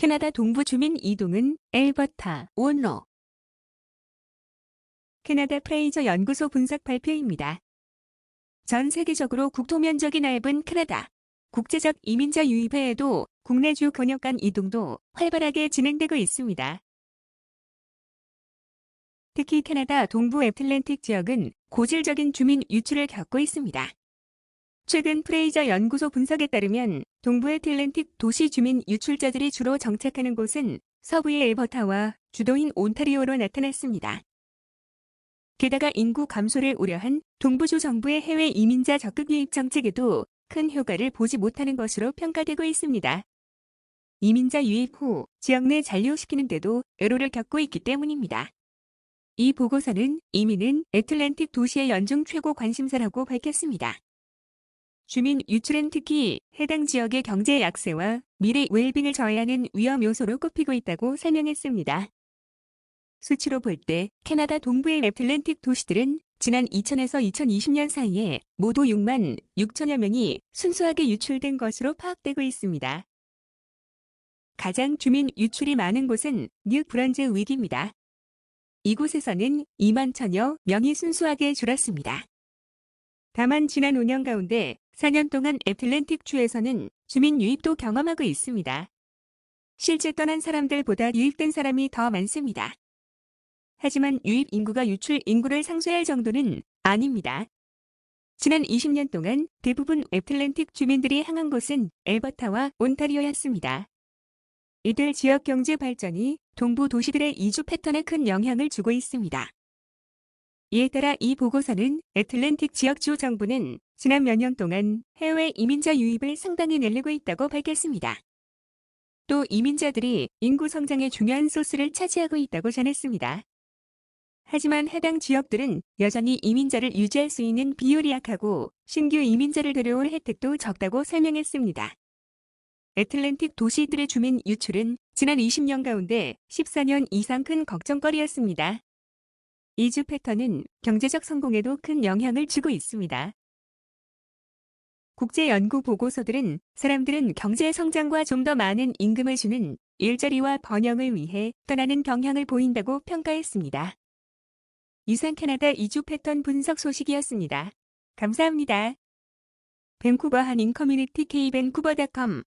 캐나다 동부 주민 이동은 엘버타, 원로. 캐나다 프레이저 연구소 분석 발표입니다. 전 세계적으로 국토 면적이 넓은 캐나다. 국제적 이민자 유입 외에도 국내 주 권역 간 이동도 활발하게 진행되고 있습니다. 특히 캐나다 동부 애틀랜틱 지역은 고질적인 주민 유출을 겪고 있습니다. 최근 프레이저 연구소 분석에 따르면 동부 애틀랜틱 도시 주민 유출자들이 주로 정착하는 곳은 서부의 엘버타와 주도인 온타리오로 나타났습니다. 게다가 인구 감소를 우려한 동부주 정부의 해외 이민자 적극 유입 정책에도 큰 효과를 보지 못하는 것으로 평가되고 있습니다. 이민자 유입 후 지역 내 잔류시키는 데도 애로를 겪고 있기 때문입니다. 이 보고서는 이민은 애틀랜틱 도시의 연중 최고 관심사라고 밝혔습니다. 주민 유출은 특히 해당 지역의 경제 약세와 미래 웰빙을 저해하는 위험 요소로 꼽히고 있다고 설명했습니다. 수치로 볼 때 캐나다 동부의 애틀랜틱 도시들은 지난 2000에서 2020년 사이에 모두 6만 6천여 명이 순수하게 유출된 것으로 파악되고 있습니다. 가장 주민 유출이 많은 곳은 뉴 브런즈 윅입니다. 이곳에서는 2만 천여 명이 순수하게 줄었습니다. 다만 지난 5년 가운데 4년 동안 애틀랜틱 주에서는 주민 유입도 경험하고 있습니다. 실제 떠난 사람들보다 유입된 사람이 더 많습니다. 하지만 유입 인구가 유출 인구를 상쇄할 정도는 아닙니다. 지난 20년 동안 대부분 애틀랜틱 주민들이 향한 곳은 엘버타와 온타리오였습니다. 이들 지역 경제 발전이 동부 도시들의 이주 패턴에 큰 영향을 주고 있습니다. 이에 따라 이 보고서는 애틀랜틱 지역주 정부는 지난 몇 년 동안 해외 이민자 유입을 상당히 늘리고 있다고 밝혔습니다. 또 이민자들이 인구 성장의 중요한 소스를 차지하고 있다고 전했습니다. 하지만 해당 지역들은 여전히 이민자를 유지할 수 있는 비율이 약하고 신규 이민자를 데려올 혜택도 적다고 설명했습니다. 애틀랜틱 도시들의 주민 유출은 지난 20년 가운데 14년 이상 큰 걱정거리였습니다. 이주 패턴은 경제적 성공에도 큰 영향을 주고 있습니다. 국제연구 보고서들은 사람들은 경제 성장과 좀 더 많은 임금을 주는 일자리와 번영을 위해 떠나는 경향을 보인다고 평가했습니다. 이상 캐나다 이주 패턴 분석 소식이었습니다. 감사합니다. 밴쿠버 한인 커뮤니티 k밴쿠버.com